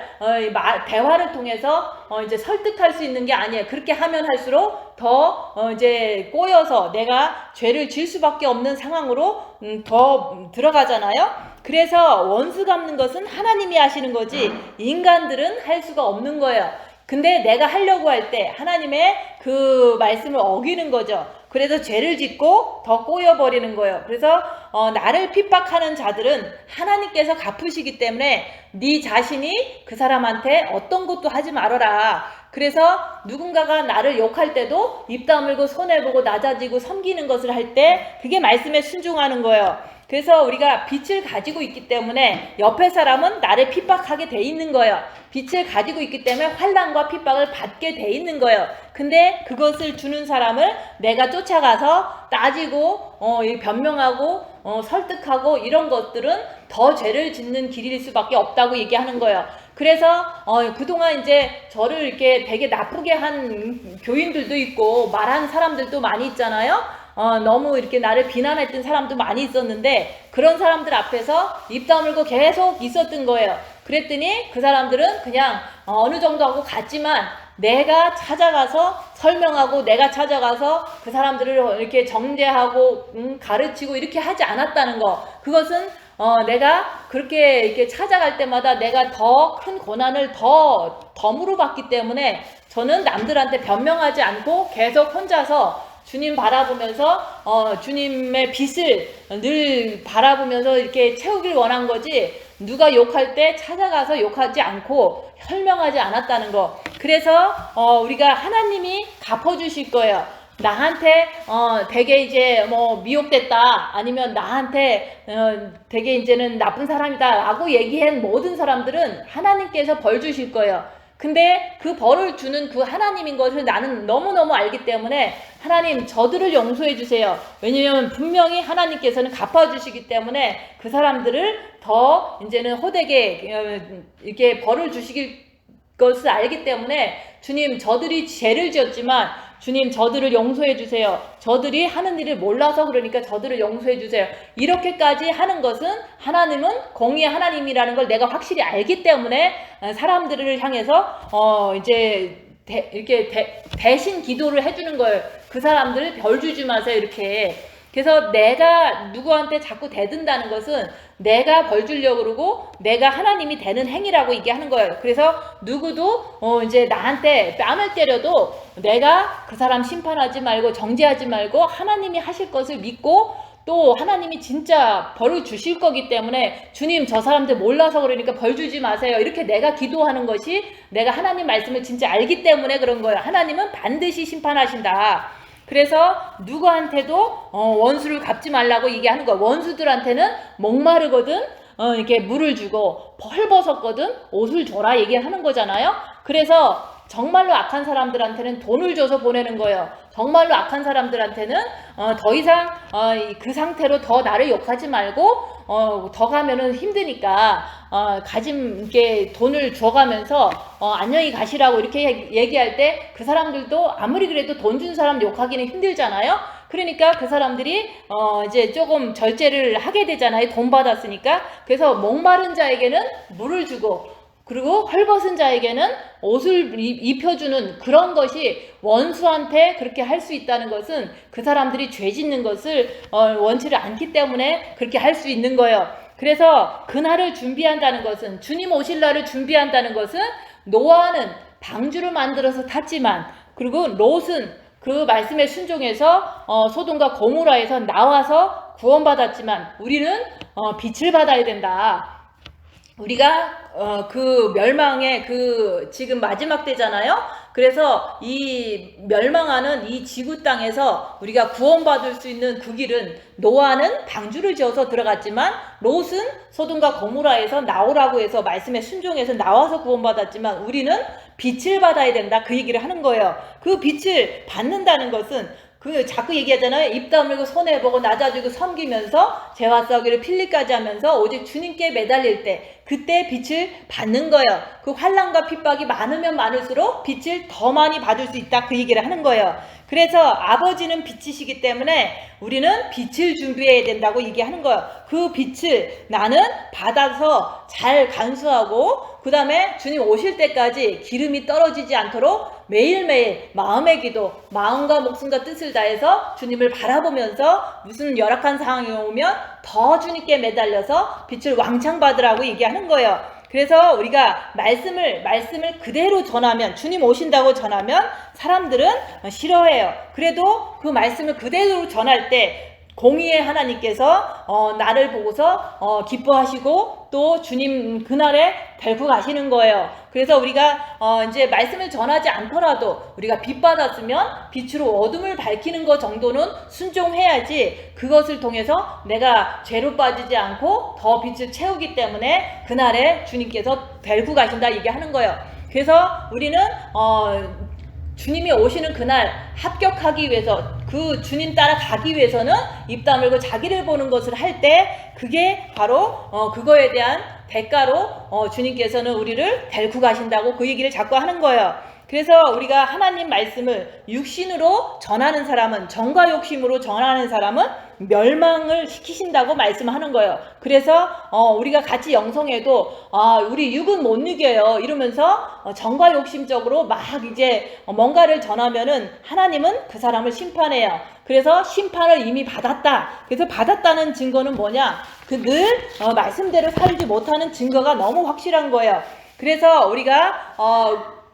대화를 통해서 이제 설득할 수 있는 게 아니에요. 그렇게 하면 할수록 더 이제 꼬여서 내가 죄를 질 수밖에 없는 상황으로 더 들어가잖아요. 그래서 원수 갚는 것은 하나님이 하시는 거지 인간들은 할 수가 없는 거예요. 근데 내가 하려고 할 때 하나님의 그 말씀을 어기는 거죠. 그래서 죄를 짓고 더 꼬여버리는 거예요. 그래서 나를 핍박하는 자들은 하나님께서 갚으시기 때문에 네 자신이 그 사람한테 어떤 것도 하지 말아라. 그래서 누군가가 나를 욕할 때도 입 다물고 손해보고 낮아지고 섬기는 것을 할 때 그게 말씀에 순종하는 거예요. 그래서 우리가 빛을 가지고 있기 때문에 옆에 사람은 나를 핍박하게 돼 있는 거예요. 빛을 가지고 있기 때문에 환난과 핍박을 받게 돼 있는 거예요. 근데 그것을 주는 사람을 내가 쫓아가서 따지고 변명하고 설득하고 이런 것들은 더 죄를 짓는 길일 수밖에 없다고 얘기하는 거예요. 그래서 그동안 이제 저를 이렇게 되게 나쁘게 한 교인들도 있고 말한 사람들도 많이 있잖아요. 너무 이렇게 나를 비난했던 사람도 많이 있었는데 그런 사람들 앞에서 입 다물고 계속 있었던 거예요. 그랬더니 그 사람들은 그냥 어느 정도 하고 갔지만 내가 찾아가서 설명하고 내가 찾아가서 그 사람들을 이렇게 정죄하고 가르치고 이렇게 하지 않았다는 거, 그것은 내가 그렇게 이렇게 찾아갈 때마다 내가 더 큰 고난을 더 덤으로 받기 때문에 저는 남들한테 변명하지 않고 계속 혼자서 주님 바라보면서 주님의 빛을 늘 바라보면서 이렇게 채우길 원한 거지, 누가 욕할 때 찾아가서 욕하지 않고 설명하지 않았다는 거. 그래서 우리가 하나님이 갚아주실 거예요. 나한테 되게 이제 뭐 미혹됐다, 아니면 나한테 되게 이제는 나쁜 사람이다 라고 얘기한 모든 사람들은 하나님께서 벌 주실 거예요. 근데 그 벌을 주는 그 하나님인 것을 나는 너무너무 알기 때문에 하나님 저들을 용서해 주세요. 왜냐면 분명히 하나님께서는 갚아주시기 때문에 그 사람들을 더 이제는 호되게 이렇게 벌을 주시길 것을 알기 때문에 주님 저들이 죄를 지었지만 주님 저들을 용서해 주세요. 저들이 하는 일을 몰라서 그러니까 저들을 용서해 주세요. 이렇게까지 하는 것은 하나님은 공의의 하나님이라는 걸 내가 확실히 알기 때문에 사람들을 향해서 이제 이렇게 대신 기도를 해주는 거예요. 그 사람들 벌 주지 마세요 이렇게. 그래서 내가 누구한테 자꾸 대든다는 것은 내가 벌 주려고 그러고 내가 하나님이 되는 행위라고 얘기하는 거예요. 그래서 누구도 이제 나한테 뺨을 때려도 내가 그 사람 심판하지 말고 정죄하지 말고 하나님이 하실 것을 믿고 또 하나님이 진짜 벌을 주실 거기 때문에 주님 저 사람들 몰라서 그러니까 벌 주지 마세요 이렇게 내가 기도하는 것이 내가 하나님 말씀을 진짜 알기 때문에 그런 거예요. 하나님은 반드시 심판하신다. 그래서 누구한테도 원수를 갚지 말라고 얘기하는 거야. 원수들한테는 목마르거든 이렇게 물을 주고, 헐벗었거든 옷을 줘라 얘기하는 거잖아요. 그래서 정말로 악한 사람들한테는 돈을 줘서 보내는 거예요. 정말로 악한 사람들한테는 더 이상 그 상태로 더 나를 욕하지 말고 더 가면은 힘드니까 이렇게 돈을 줘가면서 안녕히 가시라고 이렇게 얘기할 때 그 사람들도 아무리 그래도 돈 준 사람 욕하기는 힘들잖아요. 그러니까 그 사람들이 이제 조금 절제를 하게 되잖아요. 돈 받았으니까. 그래서 목마른 자에게는 물을 주고 그리고 헐벗은 자에게는 옷을 입혀주는 그런 것이 원수한테 그렇게 할 수 있다는 것은 그 사람들이 죄 짓는 것을 원치를 않기 때문에 그렇게 할 수 있는 거예요. 그래서 그날을 준비한다는 것은, 주님 오실 날을 준비한다는 것은, 노아는 방주를 만들어서 탔지만, 그리고 롯은 그 말씀에 순종해서 소돔과 고모라에서 나와서 구원받았지만 우리는 빛을 받아야 된다. 우리가 그 멸망의 그 지금 마지막 때잖아요. 그래서 이 멸망하는 이 지구 땅에서 우리가 구원받을 수 있는 그 길은, 노아는 방주를 지어서 들어갔지만 롯은 소돔과 고모라에서 나오라고 해서 말씀에 순종해서 나와서 구원받았지만 우리는 빛을 받아야 된다 그 얘기를 하는 거예요. 그 빛을 받는다는 것은 그 자꾸 얘기하잖아요. 입 다물고 손해보고 낮아지고 섬기면서 죄와 싸우기를 필리까지 하면서 오직 주님께 매달릴 때 그때 빛을 받는 거예요. 그 환난과 핍박이 많으면 많을수록 빛을 더 많이 받을 수 있다 그 얘기를 하는 거예요. 그래서 아버지는 빛이시기 때문에 우리는 빛을 준비해야 된다고 얘기하는 거예요. 그 빛을 나는 받아서 잘 간수하고 그 다음에 주님 오실 때까지 기름이 떨어지지 않도록 매일매일 마음의 기도, 마음과 목숨과 뜻을 다해서 주님을 바라보면서 무슨 열악한 상황이 오면 더 주님께 매달려서 빛을 왕창 받으라고 얘기하는 거예요. 그래서 우리가 말씀을 그대로 전하면, 주님 오신다고 전하면 사람들은 싫어해요. 그래도 그 말씀을 그대로 전할 때 공의의 하나님께서 나를 보고서 기뻐하시고 또 주님 그날에 데리고 가시는 거예요. 그래서 우리가 이제 말씀을 전하지 않더라도 우리가 빛 받았으면 빛으로 어둠을 밝히는 것 정도는 순종해야지, 그것을 통해서 내가 죄로 빠지지 않고 더 빛을 채우기 때문에 그날에 주님께서 데리고 가신다 얘기하는 거예요. 그래서 우리는 주님이 오시는 그날 합격하기 위해서, 그 주님 따라 가기 위해서는 입 다물고 자기를 보는 것을 할 때 그게 바로 그거에 대한 대가로 주님께서는 우리를 데리고 가신다고 그 얘기를 자꾸 하는 거예요. 그래서 우리가 하나님 말씀을 육신으로 전하는 사람은, 정과 욕심으로 전하는 사람은 멸망을 시키신다고 말씀하는 거예요. 그래서 우리가 같이 영성해도 우리 육은 못 이겨요 이러면서 정과 욕심적으로 막 이제 뭔가를 전하면은 하나님은 그 사람을 심판해요. 그래서 심판을 이미 받았다. 그래서 받았다는 증거는 뭐냐? 늘 말씀대로 살지 못하는 증거가 너무 확실한 거예요. 그래서 우리가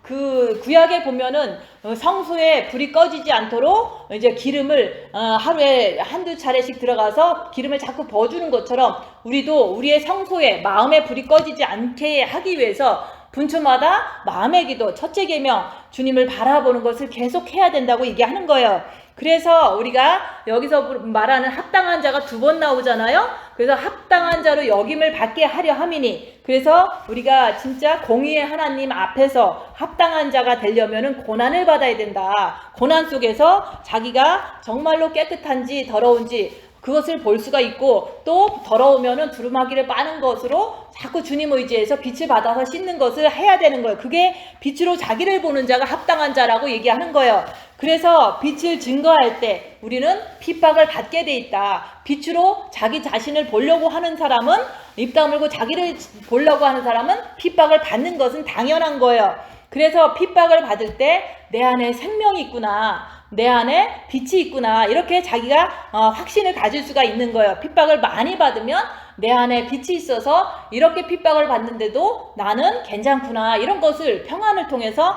그 구약에 보면은 성소에 불이 꺼지지 않도록 이제 기름을 하루에 한두 차례씩 들어가서 기름을 자꾸 부어주는 것처럼 우리도 우리의 성소에 마음의 불이 꺼지지 않게 하기 위해서 분초마다 마음의 기도, 첫째 계명, 주님을 바라보는 것을 계속 해야 된다고 얘기하는 거예요. 그래서 우리가 여기서 말하는 합당한 자가 2번 나오잖아요. 그래서 합당한 자로 여김을 받게 하려 함이니, 그래서 우리가 진짜 공의의 하나님 앞에서 합당한 자가 되려면은 고난을 받아야 된다. 고난 속에서 자기가 정말로 깨끗한지 더러운지 그것을 볼 수가 있고, 또 더러우면은 두루마기를 빠는 것으로 자꾸 주님 의지해서 빛을 받아서 씻는 것을 해야 되는 거예요. 그게 빛으로 자기를 보는 자가 합당한 자라고 얘기하는 거예요. 그래서 빛을 증거할 때 우리는 핍박을 받게 돼 있다. 빛으로 자기 자신을 보려고 하는 사람은, 입 다물고 자기를 보려고 하는 사람은 핍박을 받는 것은 당연한 거예요. 그래서 핍박을 받을 때 내 안에 생명이 있구나, 내 안에 빛이 있구나, 이렇게 자기가 확신을 가질 수가 있는 거예요. 핍박을 많이 받으면 내 안에 빛이 있어서 이렇게 핍박을 받는데도 나는 괜찮구나, 이런 것을 평안을 통해서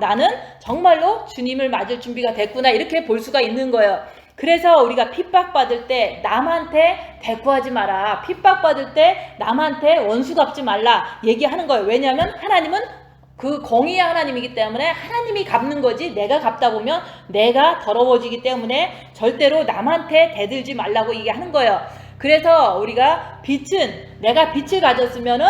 나는 정말로 주님을 맞을 준비가 됐구나, 이렇게 볼 수가 있는 거예요. 그래서 우리가 핍박받을 때 남한테 대꾸하지 마라, 핍박받을 때 남한테 원수 갚지 말라 얘기하는 거예요. 왜냐하면 하나님은 그 공의의 하나님이기 때문에 하나님이 갚는 거지, 내가 갚다 보면 내가 더러워지기 때문에 절대로 남한테 대들지 말라고 얘기하는 거예요. 그래서 우리가 빛은, 내가 빛을 가졌으면은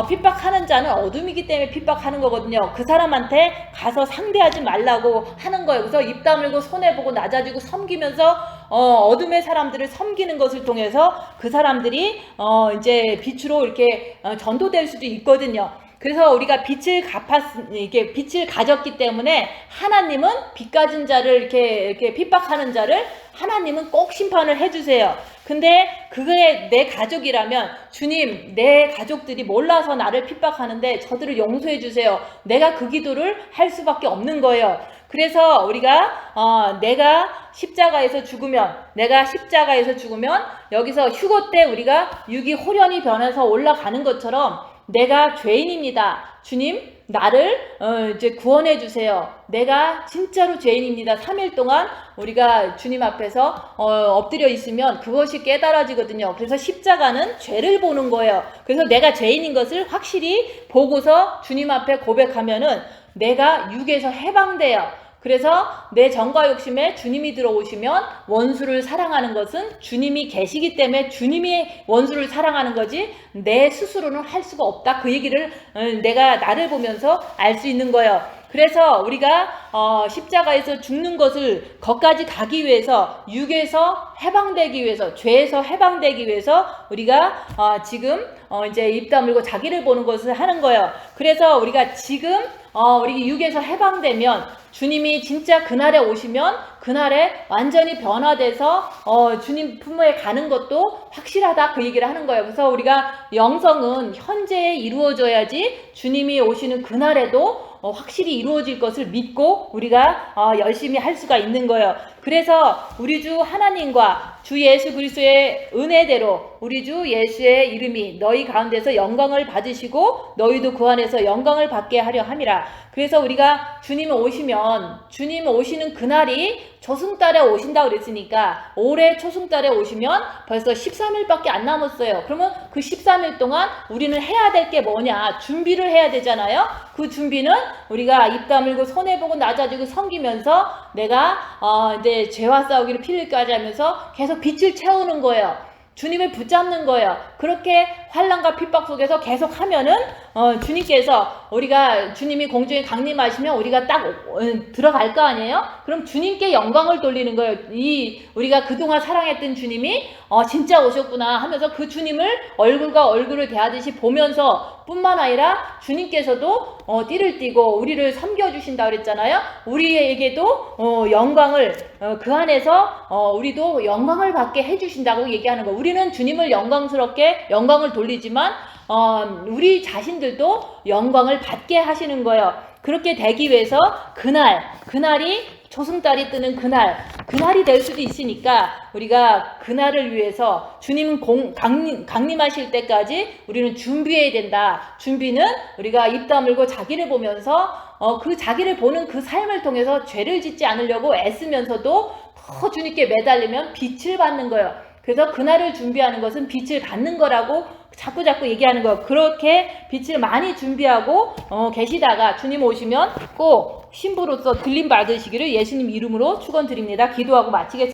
핍박하는 자는 어둠이기 때문에 핍박하는 거거든요. 그 사람한테 가서 상대하지 말라고 하는 거예요. 그래서 입 다물고 손해보고 낮아지고 섬기면서 어둠의 사람들을 섬기는 것을 통해서 그 사람들이 이제 빛으로 이렇게 전도될 수도 있거든요. 그래서 우리가 빛을 이게 빛을 가졌기 때문에 하나님은 빛 가진 자를 이렇게 핍박하는 자를 하나님은 꼭 심판을 해주세요. 근데 그게 내 가족이라면, 주님, 내 가족들이 몰라서 나를 핍박하는데 저들을 용서해 주세요, 내가 그 기도를 할 수밖에 없는 거예요. 그래서 우리가 내가 십자가에서 죽으면 여기서 휴거 때 우리가 육이 호련히 변해서 올라가는 것처럼 내가 죄인입니다, 주님 나를 이제 구원해 주세요, 내가 진짜로 죄인입니다. 3일 동안 우리가 주님 앞에서 엎드려 있으면 그것이 깨달아지거든요. 그래서 십자가는 죄를 보는 거예요. 그래서 내가 죄인인 것을 확실히 보고서 주님 앞에 고백하면은 내가 육에서 해방돼요. 그래서 내 정과 욕심에 주님이 들어오시면 원수를 사랑하는 것은 주님이 계시기 때문에 주님이 원수를 사랑하는 거지 내 스스로는 할 수가 없다. 그 얘기를 내가 나를 보면서 알 수 있는 거예요. 그래서 우리가 십자가에서 죽는 것을 거기까지 가기 위해서, 육에서 해방되기 위해서, 죄에서 해방되기 위해서 우리가 지금 이제 입 다물고 자기를 보는 것을 하는 거예요. 그래서 우리가 지금 우리 육에서 해방되면 주님이 진짜 그날에 오시면 그날에 완전히 변화돼서 주님 품에 가는 것도 확실하다, 그 얘기를 하는 거예요. 그래서 우리가 영성은 현재에 이루어져야지 주님이 오시는 그날에도 확실히 이루어질 것을 믿고 우리가 열심히 할 수가 있는 거예요. 그래서 우리 주 하나님과 주 예수 그리스도의 은혜대로 우리 주 예수의 이름이 너희 가운데서 영광을 받으시고 너희도 그 안에서 영광을 받게 하려 함이라. 그래서 우리가 주님 오시는 그날이 초승달에 오신다 그랬으니까 올해 초승달에 오시면 벌써 13일밖에 안 남았어요. 그러면 그 13일 동안 우리는 해야 될 게 뭐냐? 준비를 해야 되잖아요. 그 준비는 우리가 입 다물고 손해보고 낮아지고 섬기면서 내가 이제 죄와 싸우기를 피를까지 하면서 계속 빛을 채우는 거예요. 주님을 붙잡는 거예요. 그렇게 환난과 핍박 속에서 계속 하면은 주님께서, 우리가 주님이 공중에 강림하시면 우리가 딱 들어갈 거 아니에요? 그럼 주님께 영광을 돌리는 거예요. 우리가 그동안 사랑했던 주님이 진짜 오셨구나 하면서 그 주님을 얼굴과 얼굴을 대하듯이 보면서 뿐만 아니라 주님께서도 띠를 띠고 우리를 섬겨주신다 그랬잖아요. 우리에게도 영광을 그 안에서 우리도 영광을 받게 해주신다고 얘기하는 거예요. 우리는 주님을 영광을 돌리지만 우리 자신들도 영광을 받게 하시는 거예요. 그렇게 되기 위해서 그날이 조승달이 뜨는 그날이 될 수도 있으니까 우리가 그날을 위해서 주님 강림하실 때까지 우리는 준비해야 된다. 준비는 우리가 입 다물고 자기를 보면서 그 자기를 보는 그 삶을 통해서 죄를 짓지 않으려고 애쓰면서도 더 주님께 매달리면 빛을 받는 거예요. 그래서 그날을 준비하는 것은 빛을 받는 거라고 자꾸 얘기하는 거예요. 그렇게 빛을 많이 준비하고 계시다가 주님 오시면 꼭 신부로서 들림 받으시기를 예수님 이름으로 축원드립니다. 기도하고 마치겠습니다.